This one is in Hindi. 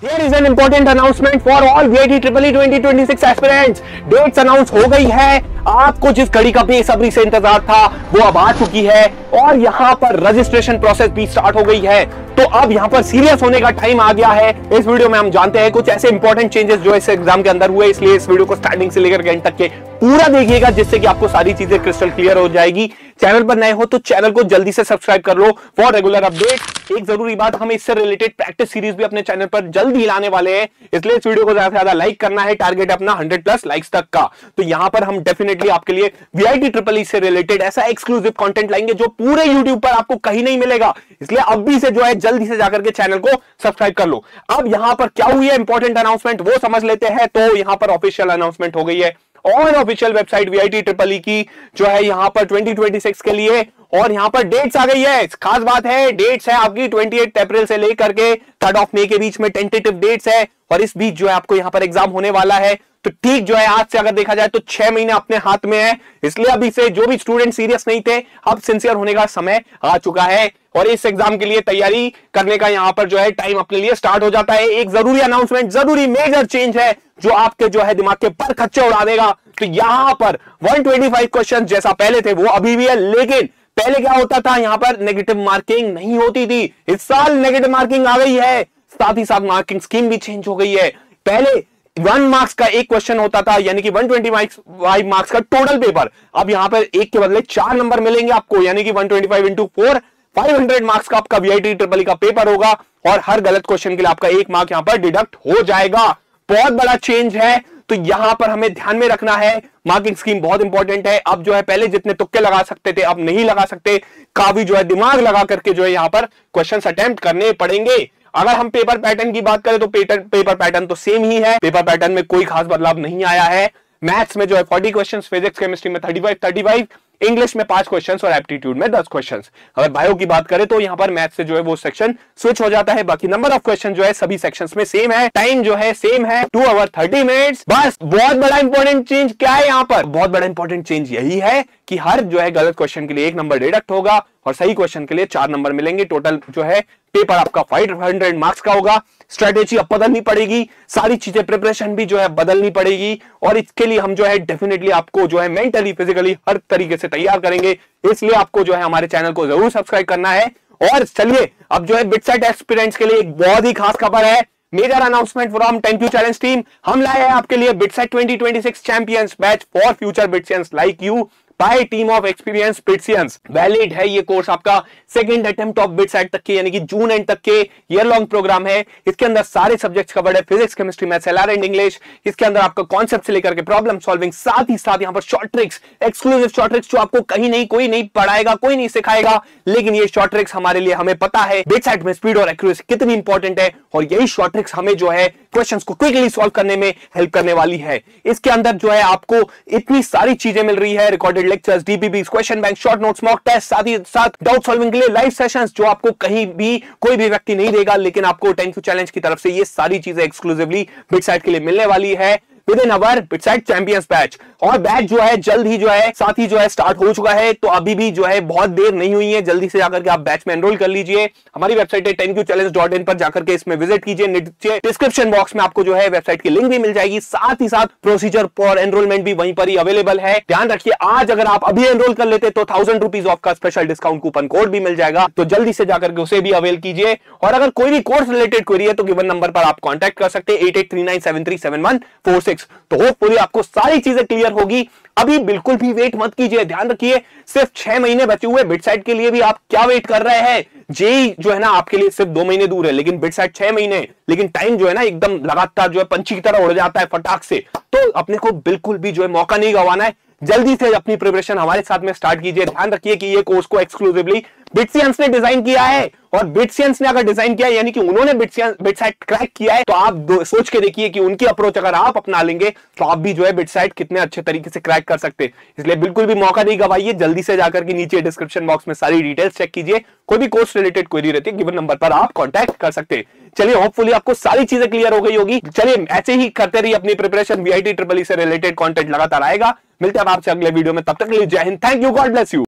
Here is an important announcement for all VIT EEE 2026 aspirants. Dates announce हो गई है। आपको जिस घड़ी का बेसब्री से इंतजार था वो अब आ चुकी है और यहाँ पर रजिस्ट्रेशन प्रोसेस भी स्टार्ट हो गई है। तो अब यहाँ पर सीरियस होने का टाइम आ गया है। इस वीडियो में हम जानते हैं कुछ ऐसे इंपॉर्टेंट चेंजेस जो इस एग्जाम के अंदर हुए, इसलिए इस वीडियो को स्टार्टिंग से लेकर एंड तक के पूरा देखिएगा जिससे कि आपको सारी चीजें क्रिस्टल क्लियर हो जाएगी। चैनल पर नए हो तो चैनल को जल्दी से सब्सक्राइब कर लो फॉर रेगुलर अपडेट। एक जरूरी बात, हम इससे रिलेटेड प्रैक्टिस सीरीज भी अपने चैनल पर जल्द ही लाने वाले हैं, इसलिए इस वीडियो को ज्यादा से ज्यादा लाइक करना है। टारगेट अपना 100+ लाइक्स तक का। तो यहां पर हम डेफिनेटली आपके लिए VIT EEE से रिलेटेड ऐसा एक्सक्लूसिव कंटेंट लाएंगे जो पूरे यूट्यूब पर आपको कहीं नहीं मिलेगा, इसलिए अभी से जो है जल्दी से जाकर के चैनल को सब्सक्राइब कर लो। अब यहां पर क्या हुई है इंपॉर्टेंट अनाउंसमेंट वो समझ लेते हैं। तो यहां पर ऑफिशियल अनाउंसमेंट हो गई है on official website VIT EEE की जो है यहां पर 2026 के लिए, और यहां पर डेट्स आ गई है। खास बात है, डेट्स है आपकी 28 अप्रैल से लेकर के 3 मई के बीच में टेंटेटिव डेट्स है, और इस बीच जो है आपको यहां पर एग्जाम होने वाला है। तो ठीक जो है आज से अगर देखा जाए तो 6 महीने अपने हाथ में है, इसलिए अभी से जो भी स्टूडेंट सीरियस नहीं थे अब सिंसियर होने का समय आ चुका है और इस एग्जाम के लिए तैयारी करने का यहां पर जो है टाइम अपने लिए स्टार्ट हो जाता है। एक जरूरी अनाउंसमेंट, जरूरी मेजर चेंज है जो आपके जो है दिमाग के पर खच्चे उड़ा देगा। तो यहां पर 125 क्वेश्चन जैसा पहले थे वो अभी भी है, लेकिन पहले क्या होता था यहां पर नेगेटिव मार्किंग नहीं होती थी। इस साल नेगेटिव मार्किंग आ गई है, साथ ही साथ मार्किंग स्कीम भी चेंज हो गई है। पहले 1 मार्क्स का एक क्वेश्चन होता था, यानी कि 125 मार्क्स का टोटल पेपर। अब यहां पर एक के बदले 4 नंबर मिलेंगे आपको, यानी कि 125 × 4 500 मार्क्स का आपका VIT EEE का पेपर होगा, और हर गलत क्वेश्चन के लिए आपका 1 मार्क यहां पर डिडक्ट हो जाएगा। बहुत बड़ा चेंज है, तो यहां पर हमें ध्यान में रखना है। मार्किंग स्कीम बहुत इंपॉर्टेंट है। अब जो है पहले जितने तुक्के लगा सकते थे अब नहीं लगा सकते, काफी जो है दिमाग लगा करके जो है यहां पर क्वेश्चंस अटेम्प्ट करने पड़ेंगे। अगर हम पेपर पैटर्न की बात करें तो पेपर पैटर्न तो सेम ही है, पेपर पैटर्न में कोई खास बदलाव नहीं आया है। मैथ्स में जो है 40 क्वेश्चंस, फिजिक्स केमिस्ट्री में 35, इंग्लिश में 5 क्वेश्चंस और एप्टीट्यूड में 10 क्वेश्चंस। अगर बायो की बात करें तो यहां पर मैथ से जो है वो सेक्शन स्विच हो जाता है, बाकी नंबर ऑफ क्वेश्चन जो है सभी सेक्शंस में सेम है। टाइम जो है सेम है 2 आवर 30 मिनट्स। बस बहुत बड़ा इंपॉर्टेंट चेंज क्या है यहाँ पर, बहुत बड़ा इंपॉर्टेंट चेंज यही है कि हर जो है गलत क्वेश्चन के लिए 1 नंबर डिडक्ट होगा और सही क्वेश्चन के लिए 4 नंबर मिलेंगे। टोटल जो है पेपर आपका 500 मार्क्स का होगा। स्ट्रेटेजी अब बदलनी पड़ेगी, सारी चीजें प्रिपरेशन भी जो है बदलनी पड़ेगी, और इसके लिए हम जो है डेफिनेटली आपको जो है मेंटली फिजिकली हर तरीके से तैयार करेंगे। इसलिए आपको जो है हमारे चैनल को जरूर सब्सक्राइब करना है। और चलिए अब जो है बिटसेट एस्पिरेंट्स के लिए एक बहुत ही खास खबर है, major announcement from 10Q challenge team. हम लाए हैं आपके लिए BITSAT 2026 champions batch for future BITSians like you by team of experience BITSians. Valid है ये कोर्स आपका सेकंड अटेम्प्ट ऑफ बिटसेट तक के, यानी कि जून एंड तक के ईयर लॉन्ग प्रोग्राम है। इसके अंदर सारे सब्जेक्ट्स कवर्ड है, physics chemistry maths LR and English. इसके अंदर आपका कॉन्सेप्ट से लेकर के प्रॉब्लम सॉल्विंग, साथ ही साथ यहाँ पर short tricks, exclusive short tricks जो आपको कहीं नहीं कोई नहीं पढ़ाएगा, कोई नहीं सिखाएगा, लेकिन ये शॉर्ट ट्रिक्स हमारे लिए हमें पता है बिटसेट में स्पीड और एक्यूरेसी कितनी इंपॉर्टेंट है, और यही शॉर्ट ट्रिक्स हमें जो है क्वेश्चंस को क्विकली सॉल्व करने में हेल्प करने वाली है। इसके अंदर जो है आपको इतनी सारी चीजें मिल रही है, recorded lectures, DPP, question bank, short notes, mock test, साथ ही साथ डाउट सॉल्विंग के लिए लाइव सेशंस जो आपको कहीं भी कोई भी व्यक्ति नहीं देगा, लेकिन आपको 10Q चैलेंज की तरफ से ये सारी चीजें एक्सक्लूसिवली बिटसेट के लिए मिलने वाली है with in our BITSAT champions batch. और बैच जो है जल्द ही जो है साथ ही जो है स्टार्ट हो चुका है, तो अभी भी जो है बहुत देर नहीं हुई है, जल्दी से जाकर के आप बैच में एनरोल कर लीजिए। हमारी वेबसाइट है 10qchallenge.in पर जाकर के इसमें विजिट कीजिए। नीचे डिस्क्रिप्शन बॉक्स में आपको जो है वेबसाइट की लिंक भी मिल जाएगी, साथ ही साथ प्रोसीजर फॉर एनरोलमेंट भी वहीं पर ही अवेलेबल है। ध्यान रखिए, आज अगर आप अभी एनरोल कर लेते तो 1000 रुपीज ऑफ का स्पेशल डिस्काउंट कूपन कोड भी मिल जाएगा, तो जल्दी से जाकर के उसे भी अवेल कीजिए। और अगर कोई भी कोर्स रिलेटेड क्वेरी है तो गिवन नंबर पर आप कॉन्टैक्ट कर सकते हैं 8839737146। तो होपफुली आपको सारी चीजें क्लियर होगी। अभी बिल्कुल भी वेट मत कीजिए, ध्यान रखिए सिर्फ 6 महीने बचे हुए बिटसेट के लिए भी आप क्या वेट कर रहे हैं। जेई जो है ना आपके लिए सिर्फ 2 महीने दूर है, लेकिन बिटसेट 6 महीने, लेकिन टाइम जो है ना एकदम लगातार जो है पंछी की तरह उड़ जाता है फटाक से। तो अपने को बिल्कुल भी जो है मौका नहीं गंवाना है, जल्दी से अपनी प्रिपरेशन हमारे साथ में स्टार्ट कीजिए। ध्यान रखिए कि ये कोर्स को एक्सक्लूसिवली बिटसियंस ने डिजाइन किया है, और बिटसियंस ने अगर डिजाइन किया है यानी कि उन्होंने बिटसेट क्रैक किया है, तो आप सोच के देखिए कि उनकी अप्रोच अगर आप अपना लेंगे तो आप भी जो है बिटसेट कितने अच्छे तरीके से क्रैक कर सकते हैं। इसलिए बिल्कुल भी मौका नहीं गवाइए, जल्दी से जाकर के नीचे डिस्क्रिप्शन बॉक्स में सारी डिटेल्स चेक कीजिए। कोई भी कोर्स रिलेटेड क्वेरी रहती है गिवन नंबर पर आप कॉन्टैक्ट कर सकते हैं। चलिए होपफुली आपको सारी चीजें क्लियर हो गई होगी। चलिए ऐसे ही करते रहिए अपनी प्रिपरेशन, VIT EEE से रिलेटेड कंटेंट लगातार आएगा। मिलते हैं आपसे अगले वीडियो में, तब तक के लिए जय Hind, thank you, God bless you.